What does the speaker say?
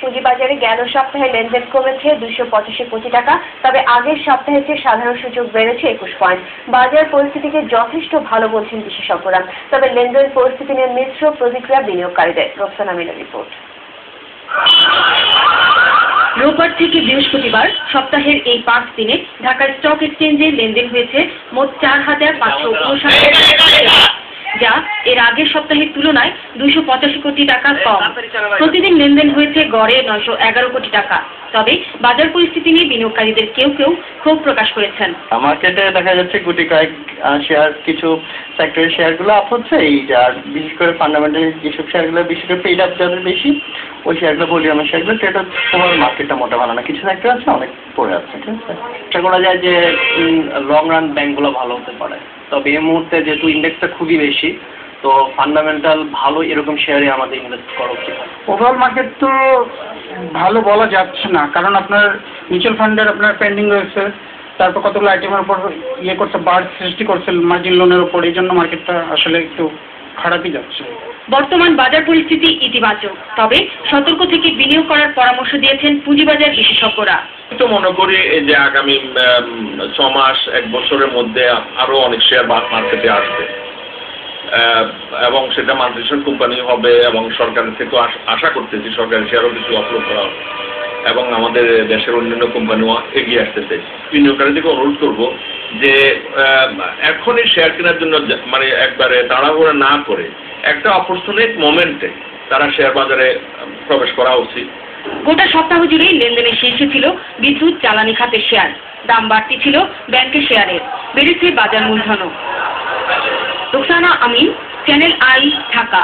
পুঁজিবাজারে গেল সপ্তাহে লেনদেন কমেছে 285 কোটি টাকা। তবে আগের সপ্তাহের চেয়ে সাধারণ সূচক বেড়েছে 21 পয়েন্ট। বাজার পরিস্থিতিকে যথেষ্ট ভালো বলছেন বিশেষজ্ঞরা। তবে লেনদেন পরিস্থিতি নিয়ে মিশ্র প্রতিক্রিয়া বিনিয়োগকারীদের। রোকসানা মিনার রিপোর্ট। রোববার থেকে বৃহস্পতিবার সপ্তাহের এই 5 দিনে ঢাকা স্টক এক্সচেঞ্জে লেনদেন হয়েছে মোট 4,559 টাকা, যা এর আগের সপ্তাহের তুলনায় 285 কোটি টাকা কম। প্রতিদিন লেনদেন হয়েছে গড়ে 911 কোটি টাকা। তবে বাজার পরিস্থিতি নিয়ে বিনিয়োগকারীদের কেউ কেউ ক্ষোভ প্রকাশ করেছেন। মার্কেটে দেখা যাচ্ছে গুটি কয়েক শেয়ার, কিছু সেক্টরের শেয়ারগুলো আপ হচ্ছে, এই আর বিশেষ করে ফান্ডামেন্টাল যেসব শেয়ারগুলো বিশেষ করে পেইড আপ যাদের বেশি, ওই শেয়ারগুলো ভলিউমের শেয়ারগুলো সেটা তোমার মার্কেটটা মোটা ভালো না, কিছু সেক্টর আছে অনেক পড়ে আছে। ঠিক আছে, আশা করা যায় যে লং রান ব্যাংকগুলো ভালো হতে পারে। তবে এই মুহূর্তে যেহেতু ইন্ডেক্সটা খুবই বেশি, তো ফান্ডামেন্টাল ভালো এরকম শেয়ারে আমাদের ইনভেস্ট করা উচিত। ওভারঅল মার্কেট তো ভালো বলা যাচ্ছে না, কারণ আপনার মিউচুয়াল ফান্ডের আপনার পেন্ডিং রয়েছে, তারপর কতগুলো আইটেমের উপর করছে, বার্ড সৃষ্টি করছে মার্জিন লোনের উপর, এই জন্য মার্কেটটা আসলে একটু খারাপই যাচ্ছে। বর্তমান বাজার পরিস্থিতি ইতিবাচক, তবে সতর্ক থেকে বিনিয়োগ করার পরামর্শ দিয়েছেন পুঁজিবাজার বিশেষজ্ঞরা। তো মনে করি যে আগামী 6 মাস 1 বছরের মধ্যে আরো অনেক শেয়ার মার্কেটে আসবে, এবং সেটা মাল্টিনেশনাল কোম্পানি হবে, এবং সরকারের থেকে আশা করতেছি সরকারি শেয়ারও কিছু অফলোড করা হবে, এবং আমাদের দেশের অন্যান্য কোম্পানিও এগিয়ে আসতেছে। বিনিয়োগকারীদেরকে অনুরোধ করব যে এখনই শেয়ার কেনার জন্য মানে একবারে তাড়াহুড়া না করে একটা অপরচুনিটি মোমেন্টে তারা শেয়ার বাজারে প্রবেশ করা উচিত। গোটা সপ্তাহ জুড়েই লেনদেনের শীর্ষে ছিল বিদ্যুৎ জ্বালানি খাতের শেয়ার। দাম বাড়তি ছিল ব্যাংকের শেয়ারের, বেড়েছে বাজার মূলধনও। রোকসানা আমিন, চ্যানেল আই, ঢাকা।